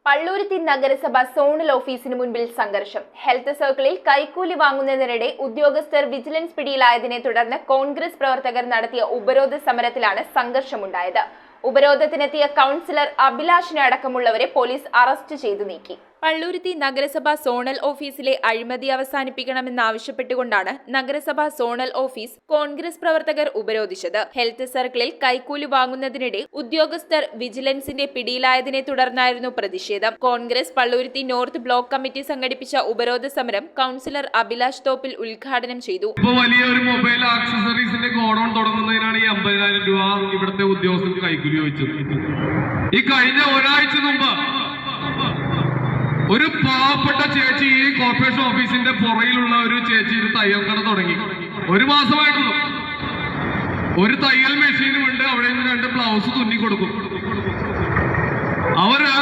പള്ളൂരുത്തി നഗരസഭ സോണൽ ഓഫീസിന് മുൻപിൽ സംഘർഷം. ഹെൽത്ത് സർക്കിളിൽ കൈക്കൂലി വാങ്ങുന്നതിനിടെ ഉദ്യോഗസ്ഥർ വിജിലൻസ് പിടിയിലായതിനെ തുടർന്ന് കോൺഗ്രസ് പ്രവർത്തകർ നടത്തിയ ഉപരോധ സമരത്തിലാണ് സംഘർഷമുണ്ടായത്. ഉപരോധത്തിനെത്തിയ കൗൺസിലർ അഭിലാഷിനെ അടക്കമുള്ളവരെ പോലീസ് അറസ്റ്റ് ചെയ്തു നീക്കി. പള്ളൂരുത്തി നഗരസഭ സോണൽ ഓഫീസിലെ അഴിമതി അവസാനിപ്പിക്കണമെന്നാവശ്യപ്പെട്ടുകൊണ്ടാണ് നഗരസഭ സോണൽ ഓഫീസ് കോൺഗ്രസ് പ്രവർത്തകർ ഉപരോധിച്ചത്. ഹെൽത്ത് സർക്കിളിൽ കൈക്കൂലി വാങ്ങുന്നതിനിടെ ഉദ്യോഗസ്ഥർ വിജിലൻസിന്റെ പിടിയിലായതിനെ തുടർന്നായിരുന്നു പ്രതിഷേധം. Congress Palluruthy north block committee സംഘടിപ്പിച്ച ഉപരോധ സമരം കൗൺസിലർ അഭിലാഷ് തോപ്പിൽ ഉദ്ഘാടനം ചെയ്തു. വലിയൊരു മൊബൈൽ ആക്സസറീസിന്റെ ഗോഡൌൺ തുടങ്ങുന്നതിനാണ് ഈ 50,000 രൂപ ഇവിടുത്തെ ഉദ്യോഗസ്ഥർക്ക് കൈക്കൂലി ചോദിച്ചത്. ഈ കഴിഞ്ഞ ഒരാഴ്ച മുമ്പ് ഒരു പാവപ്പെട്ട ചേച്ചി ഈ കോർപ്പറേഷൻ ഓഫീസിന്റെ പുറയിലുള്ള ഒരു ചേച്ചി ഒരു തയ്യൽ കട തുടങ്ങി. 1 മാസമായിട്ടുള്ളൂ. ഒരു തയ്യൽ മെഷീനും ഉണ്ട്. അവിടെ നിന്ന് 2 ബ്ലൗസ് തുന്നി കൊടുക്കും. അവര്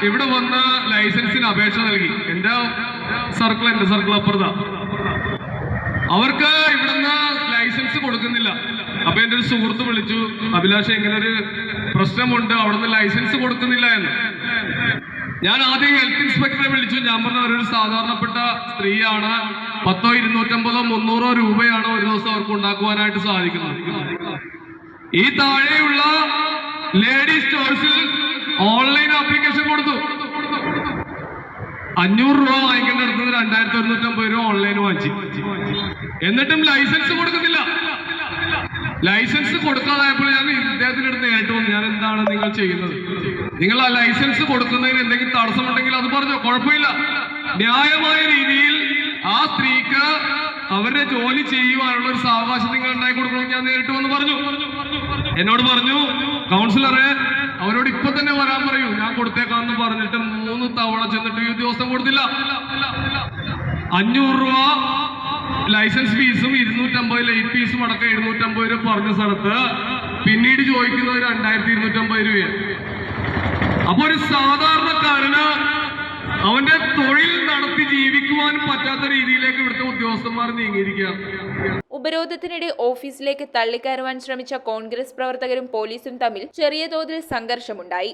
ഇവിടെ വന്ന് ലൈസൻസിന് അപേക്ഷ നൽകി. എന്റെ സർക്കിൾ അപ്പുറത്താ. അവർക്ക് ഇവിടുന്ന് ലൈസൻസ് കൊടുക്കുന്നില്ല. അപ്പൊ എന്റെ ഒരു സുഹൃത്ത് വിളിച്ചു, അഭിലാഷ് ഇങ്ങനെ ഒരു പ്രശ്നമുണ്ട്, അവിടുന്ന് ലൈസൻസ് കൊടുക്കുന്നില്ല എന്ന്. ഞാൻ ആദ്യം ഹെൽത്ത് ഇൻസ്പെക്ടറെ വിളിച്ചു. ഞാൻ പറഞ്ഞ അവരൊരു സാധാരണപ്പെട്ട സ്ത്രീയാണ്, 100, 250, 300 രൂപയാണ് ഒരു ദിവസം അവർക്ക് ഉണ്ടാക്കുവാനായിട്ട് സാധിക്കുന്നത്. ഈ താഴെയുള്ള ലേഡി സ്റ്റോഴ്സിൽ ഓൺലൈൻ ആപ്ലിക്കേഷൻ കൊടുത്തു. 500 രൂപ വാങ്ങിക്കേണ്ട അടുത്തത് 2150 രൂപ ഓൺലൈൻ വാങ്ങിച്ചു. എന്നിട്ടും ലൈസൻസ് കൊടുക്കുന്നില്ല. ലൈസൻസ് കൊടുക്കാതായപ്പോൾ ഞാൻ ഇദ്ദേഹത്തിന്റെ അടുത്ത് നേരിട്ട് വന്നു, ഞാൻ എന്താണ് നിങ്ങൾ ചെയ്യുന്നത്? നിങ്ങൾ ആ ലൈസൻസ് കൊടുക്കുന്നതിന് എന്തെങ്കിലും തടസ്സമുണ്ടെങ്കിൽ അത് പറഞ്ഞോ, കുഴപ്പമില്ല. ന്യായമായ രീതിയിൽ ആ സ്ത്രീക്ക് അവരുടെ ജോലി ചെയ്യുവാനുള്ള ഒരു സാവകാശം നിങ്ങൾ ഉണ്ടാക്കി കൊടുക്കണമെന്ന് ഞാൻ നേരിട്ട് വന്ന് പറഞ്ഞു. എന്നോട് പറഞ്ഞു, കൗൺസിലറെ അവരോട് ഇപ്പൊ തന്നെ വരാൻ പറയൂ, ഞാൻ കൊടുത്തേക്കാന്ന് പറഞ്ഞിട്ട് 3 തവണ ചെന്നിട്ട് ഈ ഉദ്യോഗസ്ഥൻ കൊടുത്തില്ല. 500 രൂപ ലൈസൻസ് ഫീസും 250 ലേറ്റ് ഫീസും അടക്കം 750 രൂപ പറഞ്ഞ സ്ഥലത്ത് പിന്നീട് ചോദിക്കുന്നത് 2250 രൂപയാണ്. അപ്പൊ ഒരു സാധാരണക്കാരന് അവന്റെ തൊഴിൽ നടത്തി ജീവിക്കുവാനും പറ്റാത്ത രീതിയിലേക്ക് ഇവിടുത്തെ ഉദ്യോഗസ്ഥന്മാർ നീങ്ങിയിരിക്കുകയാണ്. ഉപരോധത്തിനിടെ ഓഫീസിലേക്ക് തള്ളിക്കയറുവാൻ ശ്രമിച്ച കോൺഗ്രസ് പ്രവർത്തകരും പോലീസും തമ്മിൽ ചെറിയ തോതിൽ സംഘർഷമുണ്ടായി.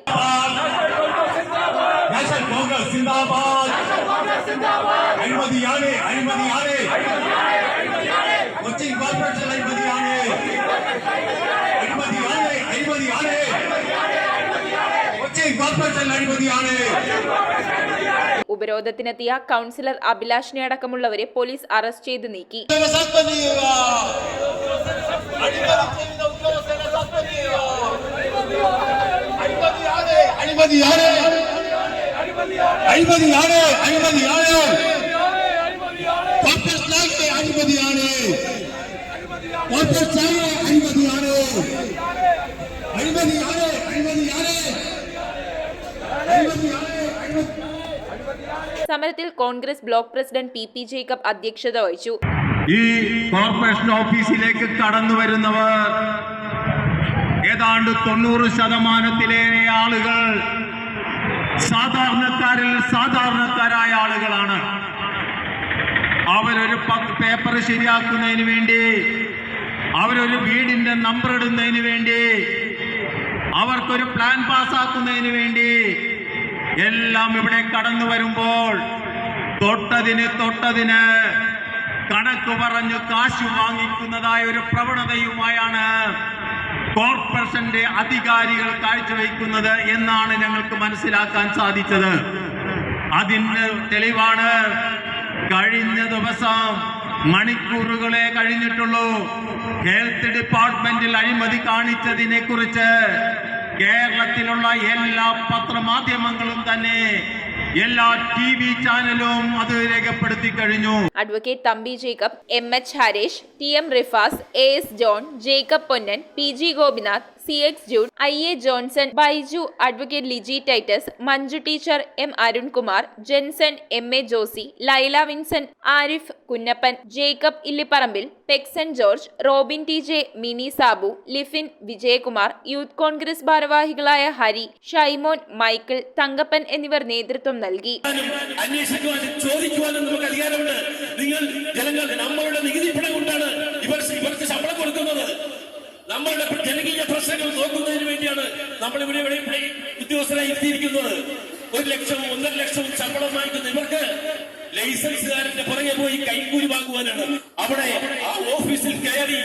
ഉപരോധത്തിനെത്തിയ കൗൺസിലർ അഭിലാഷിനെ അടക്കമുള്ളവരെ പോലീസ് അറസ്റ്റ് ചെയ്ത് നീക്കി. സമരത്തിൽ Congress block president PP Jacob അധ്യക്ഷത വഹിച്ചു. ഈ കോർപ്പറേഷൻ ഓഫീസിലേക്ക് കടന്നു വരുന്നവർ ഏതാണ്ട് 90% ആളുകൾ സാധാരണക്കാരായ ആളുകളാണ്. അവരൊരു പേപ്പർ ശരിയാക്കുന്നതിന് വേണ്ടി, അവരൊരു വീടിന്റെ നമ്പർ ഇടുന്നതിന് വേണ്ടി, അവർക്കൊരു പ്ലാൻ പാസ്സാക്കുന്നതിന് വേണ്ടി എല്ലാം ഇവിടെ കടന്നു വരുമ്പോൾ തൊട്ടതിന് കണക്ക് പറഞ്ഞു കാശ് വാങ്ങിക്കുന്നതായ ഒരു പ്രവണതയുമായാണ് കോർപ്പറേഷന്റെ അധികാരികൾ കാഴ്ചവെക്കുന്നത് എന്നാണ് ഞങ്ങൾക്ക് മനസ്സിലാക്കാൻ സാധിച്ചത്. അതിന് തെളിവാണ് കഴിഞ്ഞ ദിവസം മണിക്കൂറുകളെ കഴിഞ്ഞിട്ടുള്ളൂ ഹെൽത്ത് ഡിപ്പാർട്ട്മെന്റിൽ അഴിമതി കാണിച്ചതിനെ കുറിച്ച് കേരളത്തിലുള്ള എല്ലാ പത്രമാധ്യമങ്ങളും തന്നെ, എല്ലാ TV ചാനലും അത് രേഖപ്പെടുത്തി കഴിഞ്ഞു. Advocate Thampi Jacob, MH Harish, TM Rifas, AS John, Jacob Ponnan, PG Gopinath, CX June, IA Johnson, Baiju, advocate Liji Titus, Manju teacher, M Arunkumar, Jenson, MA Josy, Laila Vincent, Arif Kunnappan, Jacob Illipparambil, Pexon George, Robin TJ, Mini Sabu, Lifin, Vijayakumar, Youth Congress ഭാരവാഹികളായ ഹരി, ഷൈമോൻ, മൈക്കിൾ, തങ്കപ്പൻ എന്നിവർ നേതൃത്വം നൽകി. ചോദിക്കുവാനും നമുക്ക് അധികാരമുണ്ട്. നിങ്ങൾ ജനങ്ങൾ നമ്മളുടെ നികുതി പണം കൊണ്ടാണ് ഇവർക്ക് ശമ്പളം കൊടുക്കുന്നത്. നമ്മളുടെ ജനകീയ പ്രശ്നങ്ങൾ നോക്കുന്നതിന് വേണ്ടിയാണ് നമ്മൾ ഇവിടെ ഉദ്യോഗസ്ഥരായി എത്തിയിരിക്കുന്നത്. 1 ലക്ഷവും 1.5 ലക്ഷവും ശമ്പളം വാങ്ങിക്കുന്ന ഇവർക്ക് ലൈസൻസുകാരന്റെ പുറകെ പോയി കൈക്കൂലി വാങ്ങുവാനാണ്. അവിടെ ആ ഓഫീസിൽ കയറി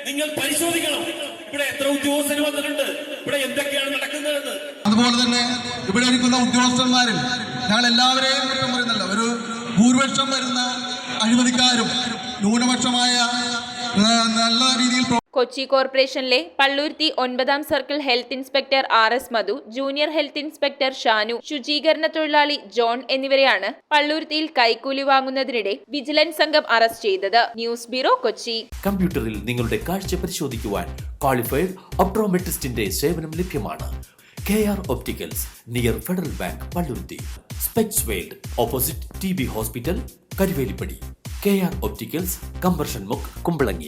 നിങ്ങൾ പരിശോധിക്കണം, ഇവിടെ എത്ര ഉദ്യോഗസ്ഥർ വന്നിട്ടുണ്ട്, ഇവിടെ എന്തൊക്കെയാണ് നടക്കുന്നതെന്ന്. അതുപോലെ തന്നെ ഇവിടെ ഇരിക്കുന്ന ഉദ്യോഗസ്ഥന്മാരിൽ ഞങ്ങൾ എല്ലാവരെയും കുറ്റം പറയുന്നല്ല, ഒരു ഭൂരിപക്ഷം വരുന്ന അഴിമതിക്കാരും ന്യൂനപക്ഷമായ നല്ല രീതിയിൽ കൊച്ചി കോർപ്പറേഷനിലെ Palluruthy 9ാം circle health inspector RS മധു, ജൂനിയർ ഹെൽത്ത് ഇൻസ്പെക്ടർ ഷാനു, ശുചീകരണ തൊഴിലാളി ജോൺ എന്നിവരെയാണ് പള്ളൂരുത്തിയിൽ കൈക്കൂലി വാങ്ങുന്നതിനിടെ വിജിലൻസ് സംഘം അറസ്റ്റ് ചെയ്തത്. News bureau, Kochi. കമ്പ്യൂട്ടറിൽ നിങ്ങളുടെ കാഴ്ച പരിശോധിക്കുവാൻ ക്വാളിഫൈഡ് ഒപ്ട്രോമെട്രിസ്റ്റിന്റെ സേവനം ലഭ്യമാണ്. KR opticals, near federal bank, Palluruthy. Specs world, opposite TB hospital, Karuvelippady. KR opticals, combustion മുക്ക്, കുമ്പളങ്ങി.